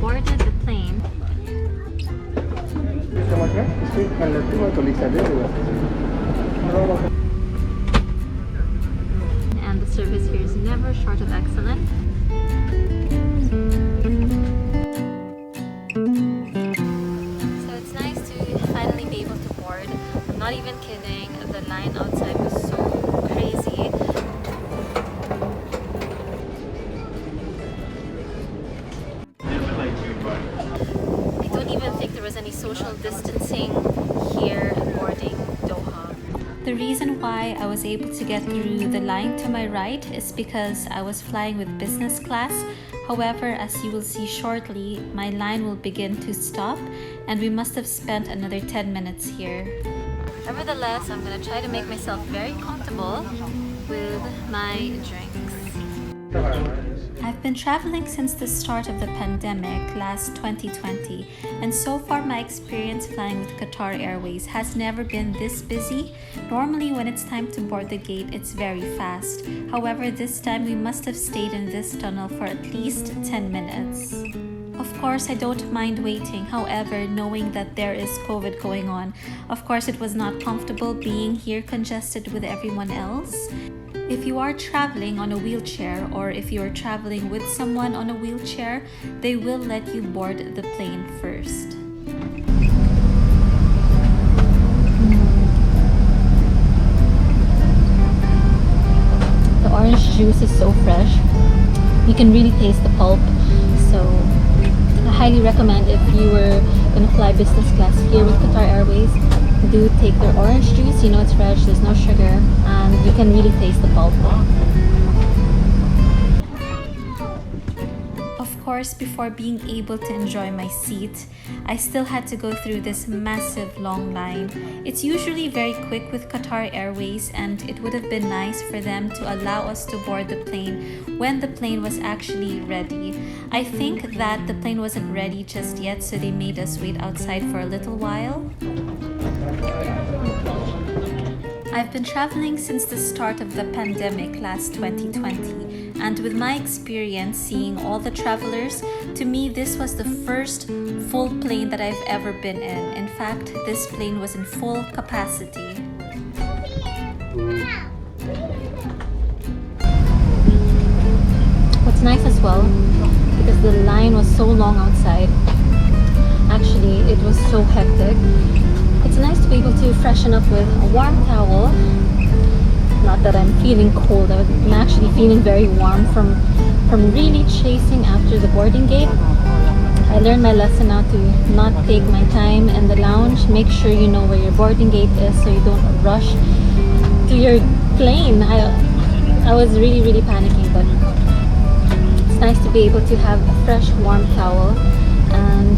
boarded the plane. And the service here is never short of excellent. So it's nice to finally be able to board. I'm not even kidding, the line outside was so crazy. I don't even think there was any social distancing here boarding Doha. The reason why I was able to get through the line to my right is because I was flying with business class. However, as you will see shortly, my line will begin to stop and we must have spent another 10 minutes here. Nevertheless, I'm going to try to make myself very comfortable with my drinks. I've been traveling since the start of the pandemic last 2020, and so far my experience flying with Qatar Airways has never been this busy. Normally when it's time to board the gate, it's very fast. However, this time we must have stayed in this tunnel for at least 10 minutes. Of course, I don't mind waiting. However, knowing that there is COVID going on, of course it was not comfortable being here congested with everyone else. If you are traveling on a wheelchair or if you are traveling with someone on a wheelchair, they will let you board the plane first. The orange juice is so fresh. You can really taste the pulp. So I highly recommend if you were going to fly business class here with Qatar Airways, do take their orange juice. You know it's fresh, there's no sugar, and you can really taste the pulp. Of course, before being able to enjoy my seat, I still had to go through this massive long line. It's usually very quick with Qatar Airways, and it would have been nice for them to allow us to board the plane when the plane was actually ready. I think that the plane wasn't ready just yet, so they made us wait outside for a little while. I've been traveling since the start of the pandemic last 2020, and with my experience seeing all the travelers, to me this was the first full plane that I've ever been in. In fact, this plane was in full capacity. What's nice as well, because the line was so long outside, actually it was so hectic. It's nice to be able to freshen up with a warm towel. Not that I'm feeling cold, I'm actually feeling very warm from really chasing after the boarding gate. I learned my lesson now to not take my time in the lounge. Make sure you know where your boarding gate is so you don't rush to your plane. I was really panicking, but it's nice to be able to have a fresh warm towel. And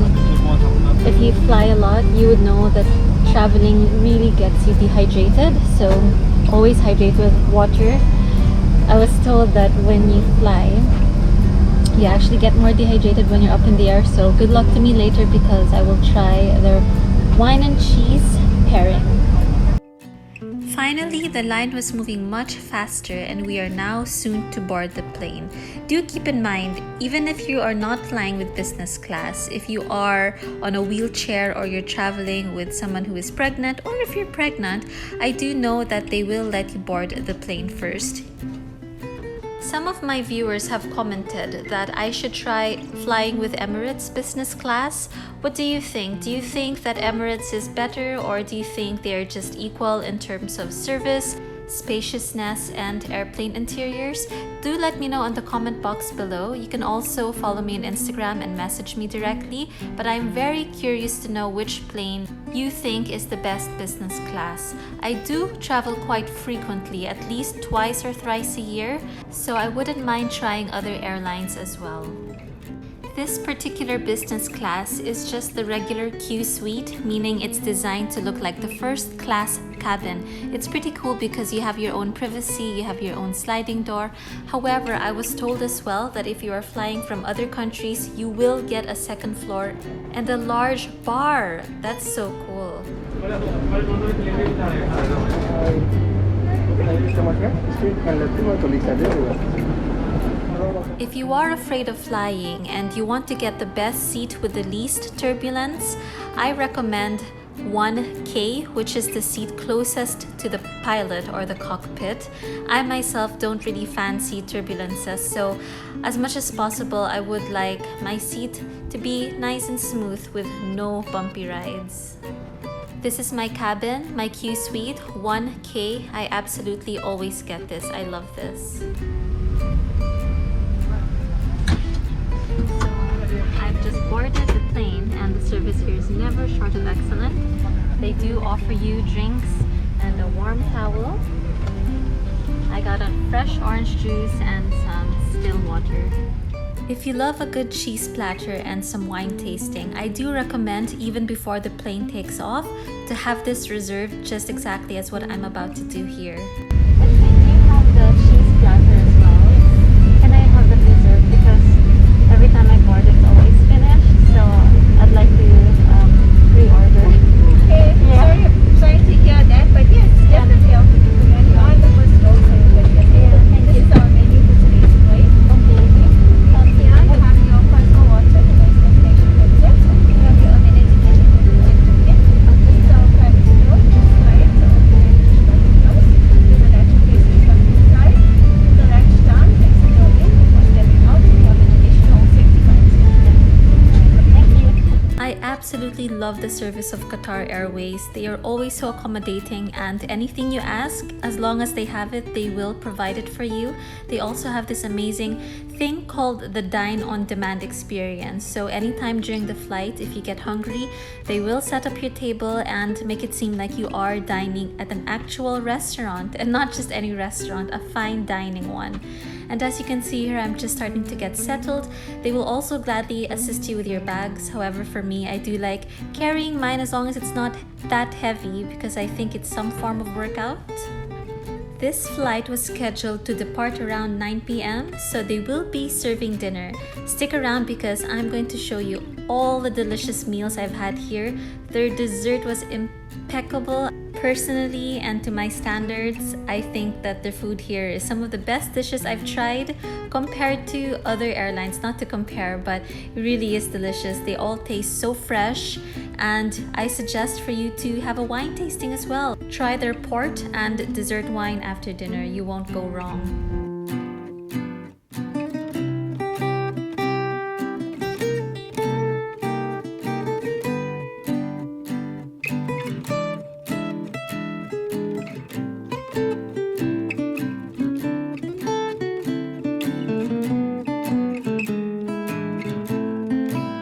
if you fly a lot, you would know that traveling really gets you dehydrated, so always hydrate with water. I was told that when you fly, you actually get more dehydrated when you're up in the air, so good luck to me later because I will try their wine and cheese pairing. Finally, the line was moving much faster and we are now soon to board the plane. Do keep in mind, even if you are not flying with business class, if you are on a wheelchair or you're traveling with someone who is pregnant, or if you're pregnant, I do know that they will let you board the plane first. Some of my viewers have commented that I should try flying with Emirates business class. What do you think? Do you think that Emirates is better, or do you think they are just equal in terms of service, spaciousness, and airplane interiors? Do let me know on the comment box below. You can also follow me on Instagram and message me directly, but I'm very curious to know which plane you think is the best business class. I do travel quite frequently, at least twice or thrice a year, so I wouldn't mind trying other airlines as well. This particular business class is just the regular Qsuite, meaning it's designed to look like the first class cabin. It's pretty cool because you have your own privacy, you have your own sliding door. However, I was told as well that if you are flying from other countries, you will get a second floor and a large bar. That's so cool. If you are afraid of flying and you want to get the best seat with the least turbulence, I recommend 1K, which is the seat closest to the pilot or the cockpit. I myself don't really fancy turbulences, so as much as possible I would like my seat to be nice and smooth with no bumpy rides. This is my cabin, my Qsuite 1K. I absolutely always get this. I love this. I've just boarded the plane and the service here is never short of excellent. They do offer you drinks and a warm towel. I got a fresh orange juice and some still water. If you love a good cheese platter and some wine tasting, I do recommend, even before the plane takes off, to have this reserved just exactly as what I'm about to do here. And we do have the cheese platter as well. Can I have it reserved? Because every time I board it's always finished, so I'd like to pre-order. Okay, yeah. Sorry to hear that, but yes, definitely I'll put it together. You are the first also, but this is our menu for today's flight. Here you have your personal water, the nice destination headset. You have your amenity kit and your certificate. This is our private store, this flight, so open and push button close. There's an actual place to come inside. The latch down, exit door in. Before stepping out, we have an additional safety fines. Thank you. I absolutely love the service of Qatar Airways. They are always so accommodating, and anything you ask, as long as they have it, they will provide it for you. They also have this amazing thing called the Dine on Demand experience. So anytime during the flight, if you get hungry, they will set up your table and make it seem like you are dining at an actual restaurant, and not just any restaurant, a fine dining one. And as you can see here, I'm just starting to get settled. They will also gladly assist you with your bags. However, for me, I do like carrying mine as long as it's not that heavy, because I think it's some form of workout. This flight was scheduled to depart around 9 p.m. so they will be serving dinner. Stick around because I'm going to show you all the delicious meals I've had here. Their dessert was impeccable. Personally, and to my standards, I think that the food here is some of the best dishes I've tried compared to other airlines. Not to compare, but it really is delicious. They all taste so fresh, and I suggest for you to have a wine tasting as well. Try their port and dessert wine after dinner. You won't go wrong.